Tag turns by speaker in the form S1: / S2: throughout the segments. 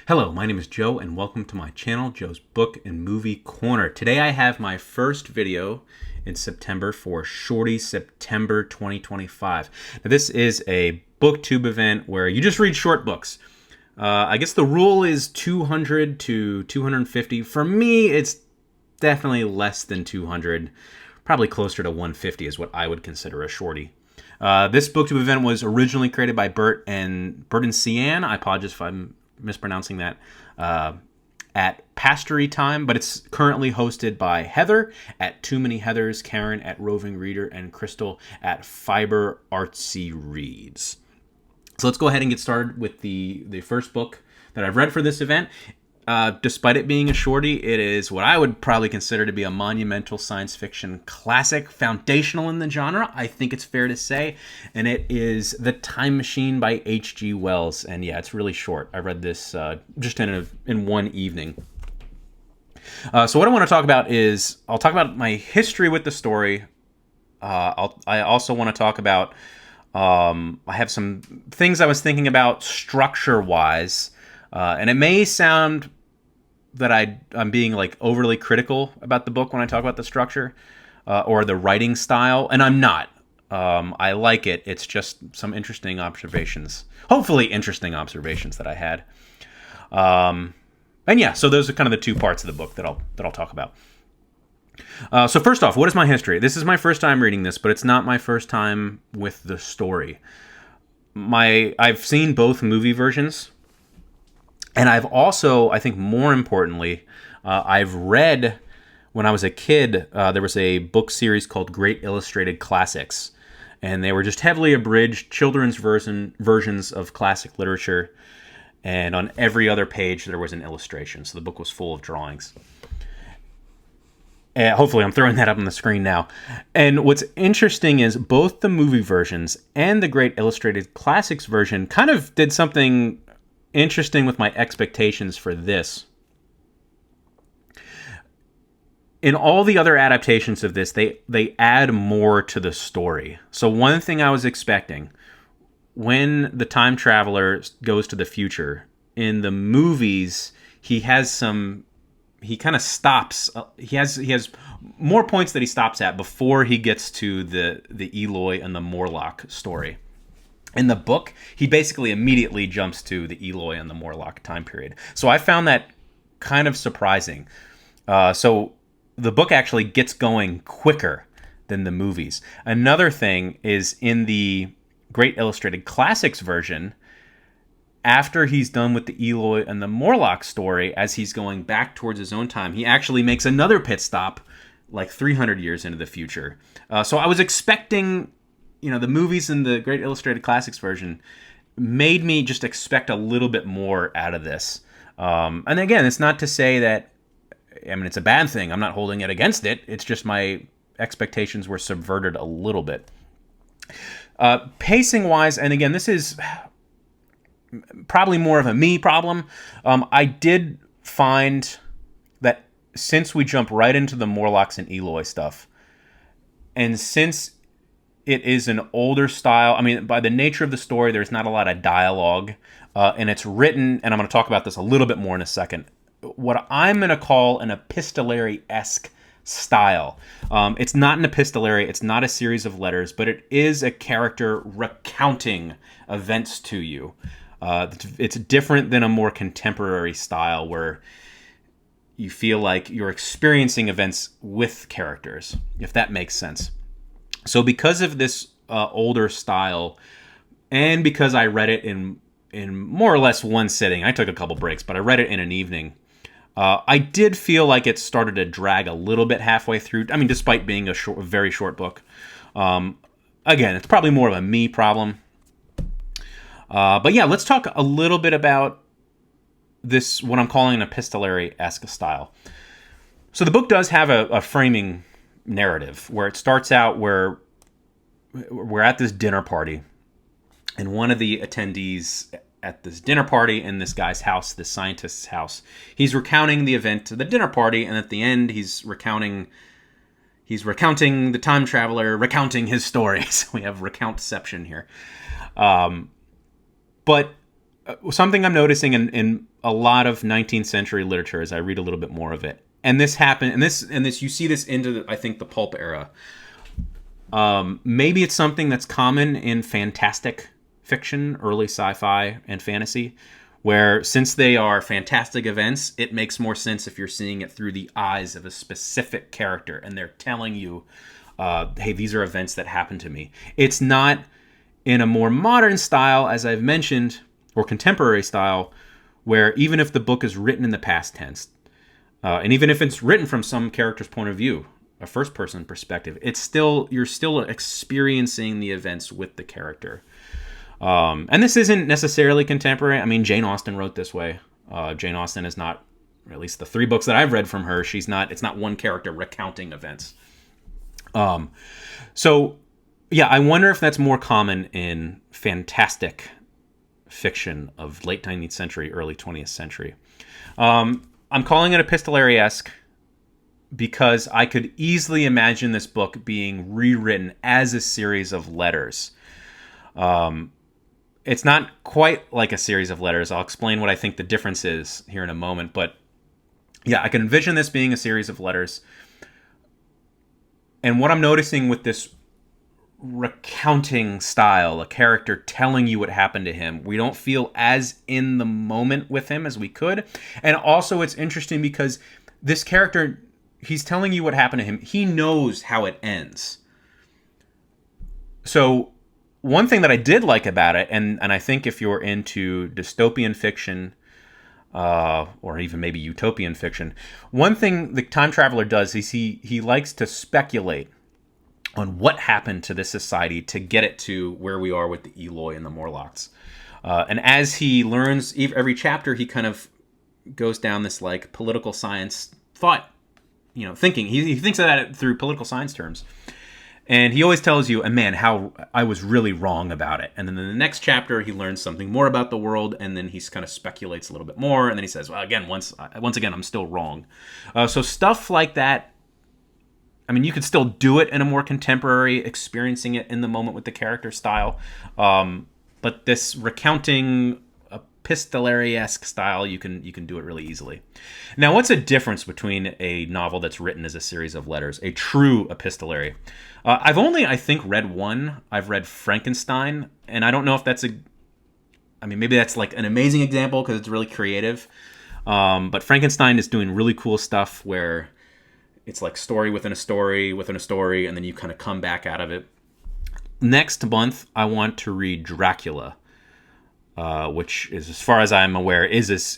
S1: Hello, my name is Joe, and welcome to my channel, Joe's Book and Movie Corner. Today I have my first video in September for Shorty September 2025. Now, this is a booktube event where you just read short books. I guess the rule is 200 to 250. For me, it's definitely less than 200. Probably closer to 150 is what I would consider a shorty. This booktube event was originally created by Bert and Cian. I apologize if I'm mispronouncing that, at Pastory Time, but it's currently hosted by Heather at Too Many Heathers, Karen at Roving Reader, and Crystal at Fiber Artsy Reads. So let's go ahead and get started with the first book that I've read for this event. Despite it being a shorty, it is what I would probably consider to be a monumental science fiction classic, foundational in the genre, I think it's fair to say, and it is The Time Machine by H.G. Wells. And yeah, it's really short. I read this just in one evening. So what I want to talk about is, I'll talk about my history with the story. I also want to talk about, I have some things I was thinking about structure-wise, and it may sound that I'm being like overly critical about the book when I talk about the structure or the writing style, and I'm not. I like it. It's just some interesting observations, hopefully interesting observations that I had. And yeah, so those are kind of the two parts of the book that I'll talk about. So first off, what is my history? This is my first time reading this, but it's not my first time with the story. I've seen both movie versions. And I've also, I think more importantly, I've read, when I was a kid, there was a book series called Great Illustrated Classics. And they were just heavily abridged children's versions of classic literature. And on every other page, there was an illustration. So the book was full of drawings. Hopefully, I'm throwing that up on the screen now. And what's interesting is both the movie versions and the Great Illustrated Classics version kind of did something interesting with my expectations for this. In all the other adaptations of this, they add more to the story. So one thing I was expecting, when the time traveler goes to the future, in the movies, he kind of stops. He has more points that he stops at before he gets to the Eloy and the Morlock story. In the book, he basically immediately jumps to the Eloy and the Morlock time period. So I found that kind of surprising. So the book actually gets going quicker than the movies. Another thing is, in the Great Illustrated Classics version, after he's done with the Eloy and the Morlock story, as he's going back towards his own time, he actually makes another pit stop like 300 years into the future. So I was expecting, the movies in the Great Illustrated Classics version made me just expect a little bit more out of this. And again, it's not to say that, it's a bad thing. I'm not holding it against it. It's just my expectations were subverted a little bit. Pacing-wise, and again, this is probably more of a me problem. I did find that since we jump right into the Morlocks and Eloy stuff, and since it is an older style, by the nature of the story, there's not a lot of dialogue, and it's written, and I'm going to talk about this a little bit more in a second, what I'm going to call an epistolary-esque style. It's not an epistolary, it's not a series of letters, but it is a character recounting events to you. It's different than a more contemporary style where you feel like you're experiencing events with characters, if that makes sense. So because of this older style, and because I read it in more or less one sitting, I took a couple breaks, but I read it in an evening, I did feel like it started to drag a little bit halfway through. Despite being a very short book. Again, it's probably more of a me problem. But yeah, let's talk a little bit about this, what I'm calling an epistolary-esque style. So the book does have a framing narrative where it starts out where we're at this dinner party, and one of the attendees at this dinner party in this guy's house, this scientist's house, he's recounting the event of the dinner party, and at the end he's recounting the time traveler recounting his story. So we have recountception here. But something I'm noticing in a lot of 19th century literature as I read a little bit more of it. And this happened, and this you see this into, I think, the pulp era. Maybe it's something that's common in fantastic fiction, early sci-fi and fantasy, where since they are fantastic events, it makes more sense if you're seeing it through the eyes of a specific character and they're telling you, hey, these are events that happened to me. It's not in a more modern style, as I've mentioned, or contemporary style, where even if the book is written in the past tense, and even if it's written from some character's point of view, a first-person perspective, you're still experiencing the events with the character. And this isn't necessarily contemporary. I mean, Jane Austen wrote this way. Jane Austen is not, or at least the 3 books that I've read from her, it's not one character recounting events. So, yeah, I wonder if that's more common in fantastic fiction of late 19th century, early 20th century. I'm calling it epistolary-esque because I could easily imagine this book being rewritten as a series of letters. It's not quite like a series of letters. I'll explain what I think the difference is here in a moment. But yeah, I can envision this being a series of letters. And what I'm noticing with this recounting style, a character telling you what happened to him, we don't feel as in the moment with him as we could. And also it's interesting because this character, he's telling you what happened to him. He knows how it ends. So one thing that I did like about it, and I think if you're into dystopian fiction, or even maybe utopian fiction, one thing the time traveler does is he likes to speculate on what happened to this society to get it to where we are with the Eloi and the Morlocks. And as he learns, every chapter, he kind of goes down this like political science thought, thinking. He thinks of that through political science terms. And he always tells you, and man, how I was really wrong about it. And then in the next chapter, he learns something more about the world, and then he kind of speculates a little bit more, and then he says, well, again, once again, I'm still wrong. So stuff like that, I mean, you could still do it in a more contemporary, experiencing it in the moment with the character style. But this recounting epistolary-esque style, you can do it really easily. Now, what's the difference between a novel that's written as a series of letters, a true epistolary? I've only, I think, read one. I've read Frankenstein, and I don't know if that's maybe that's like an amazing example because it's really creative. But Frankenstein is doing really cool stuff where it's like story within a story within a story, and then you kind of come back out of it. Next month, I want to read Dracula, which is, as far as I'm aware, is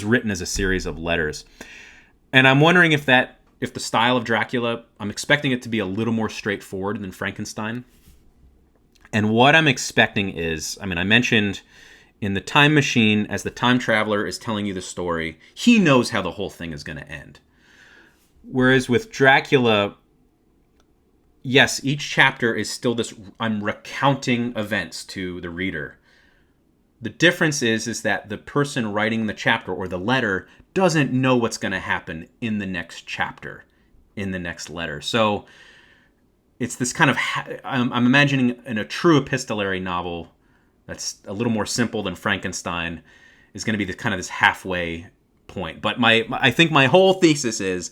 S1: written as a series of letters. And I'm wondering if the style of Dracula, I'm expecting it to be a little more straightforward than Frankenstein. And what I'm expecting is, I mentioned in the time machine, as the time traveler is telling you the story, he knows how the whole thing is going to end. Whereas with Dracula, yes, each chapter is still this, I'm recounting events to the reader. The difference is that the person writing the chapter or the letter doesn't know what's going to happen in the next chapter, in the next letter. So it's this kind of, I'm imagining in a true epistolary novel that's a little more simple than Frankenstein is going to be this kind of this halfway point. But I think my whole thesis is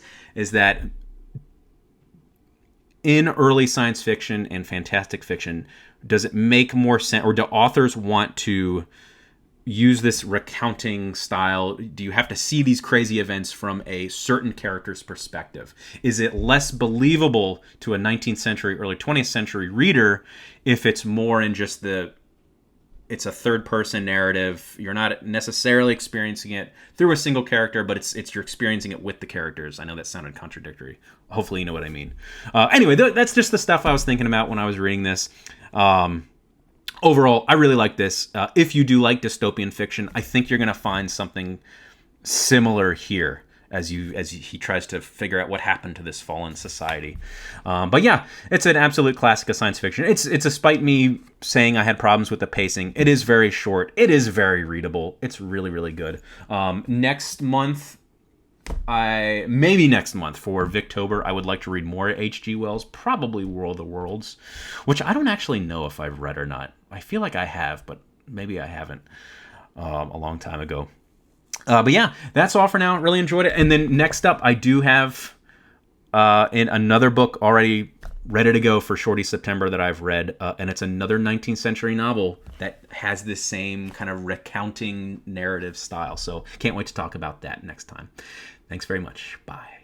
S1: that in early science fiction and fantastic fiction, does it make more sense, or do authors want to use this recounting style? Do you have to see these crazy events from a certain character's perspective? Is it less believable to a 19th century, early 20th century reader if it's more in just it's a third-person narrative? You're not necessarily experiencing it through a single character, but it's you're experiencing it with the characters. I know that sounded contradictory. Hopefully you know what I mean. Anyway, that's just the stuff I was thinking about when I was reading this. Overall, I really like this. If you do like dystopian fiction, I think you're going to find something similar here as he tries to figure out what happened to this fallen society. But yeah, it's an absolute classic of science fiction. It's despite me saying I had problems with the pacing, it is very short. It is very readable. It's really, really good. Next month for Victober, I would like to read more H.G. Wells, probably World of Worlds, which I don't actually know if I've read or not. I feel like I have, but maybe I haven't, a long time ago. But yeah, that's all for now. Really enjoyed it. And then next up, I do have in another book already ready to go for Shorty September that I've read, and it's another 19th century novel that has this same kind of recounting narrative style. So can't wait to talk about that next time. Thanks very much. Bye.